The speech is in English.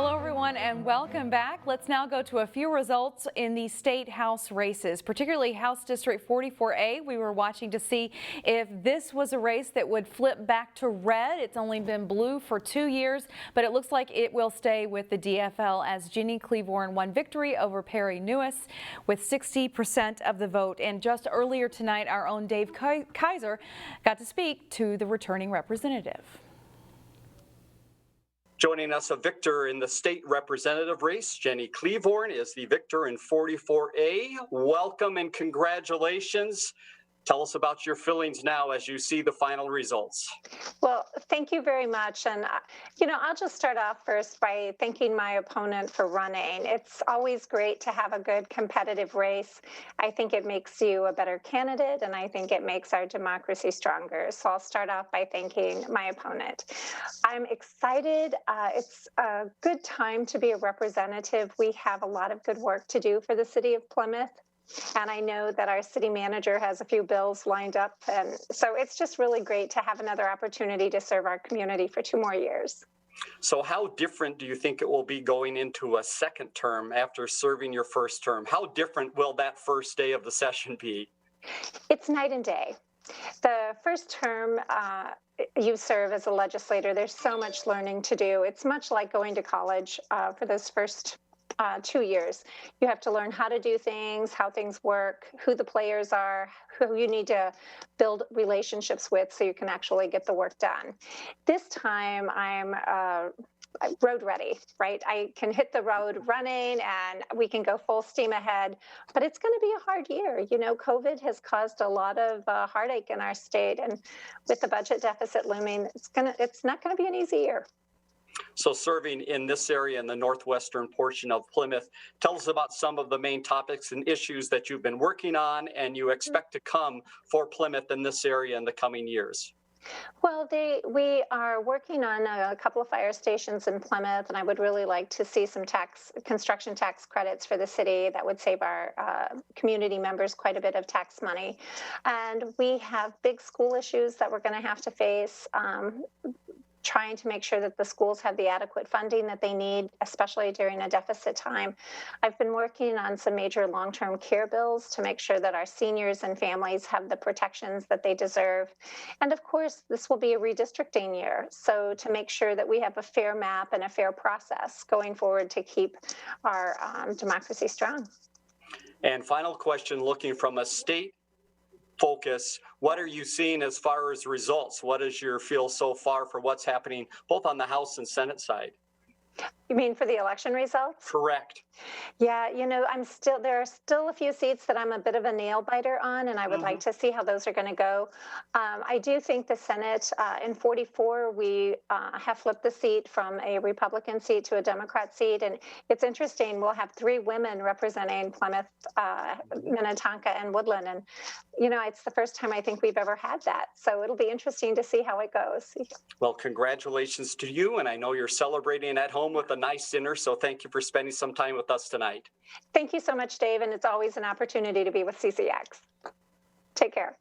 Hello, everyone, and welcome back. Let's now go to a few results in the state House races, particularly House District 44A. We were watching to see if this was a race that would flip back to red. It's only been blue for 2 years, but it looks like it will stay with the DFL as Ginny Klevorn won victory over Perry Newis with 60% of the vote. And just earlier tonight, our own Dave Kaiser got to speak to the returning representative. Joining us, a victor in the state representative race, Ginny Klevorn is the victor in 44A. Welcome and congratulations. Tell us about your feelings now as you see the final results. Well, thank you very much. And, I'll just start off first by thanking my opponent for running. It's always great to have a good competitive race. I think it makes you a better candidate, and I think it makes our democracy stronger. So I'll start off by thanking my opponent. I'm excited. It's a good time to be a representative. We have a lot of good work to do for the city of Plymouth. And I know that our city manager has a few bills lined up. And so it's just really great to have another opportunity to serve our community for 2 more years. So how different do you think it will be going into a second term after serving your first term? How different will that first day of the session be? It's night and day. The first term, you serve as a legislator. There's so much learning to do. It's much like going to college for those first 2 years. You have to learn how to do things, how things work, who the players are, who you need to build relationships with so you can actually get the work done. This time I'm road ready, right? I can hit the road running and we can go full steam ahead, but it's going to be a hard year. COVID has caused a lot of heartache in our state, and with the budget deficit looming, it's not going to be an easy year. So serving in this area in the northwestern portion of Plymouth, tell us about some of the main topics and issues that you've been working on and you expect to come for Plymouth in this area in the coming years. Well, we are working on a couple of fire stations in Plymouth, and I would really like to see some construction tax credits for the city that would save our community members quite a bit of tax money. And we have big school issues that we're going to have to face. Trying to make sure that the schools have the adequate funding that they need, especially during a deficit time. I've been working on some major long-term care bills to make sure that our seniors and families have the protections that they deserve. And of course, this will be a redistricting year. So to make sure that we have a fair map and a fair process going forward to keep our democracy strong. And final question, looking from a state focus, what are you seeing as far as results? What is your feel so far for what's happening both on the House and Senate side? You mean for the election results? Correct. Yeah, there are still a few seats that I'm a bit of a nail biter on, and I would like to see how those are going to go. I do think the Senate in 44, we have flipped the seat from a Republican seat to a Democrat seat, and it's interesting. We'll have 3 women representing Plymouth, Minnetonka, and Woodland, and it's the first time I think we've ever had that. So it'll be interesting to see how it goes. Well, congratulations to you, and I know you're celebrating at home with a nice dinner, so thank you for spending some time with us tonight. Thank you so much, Dave, and it's always an opportunity to be with CCX. Take care.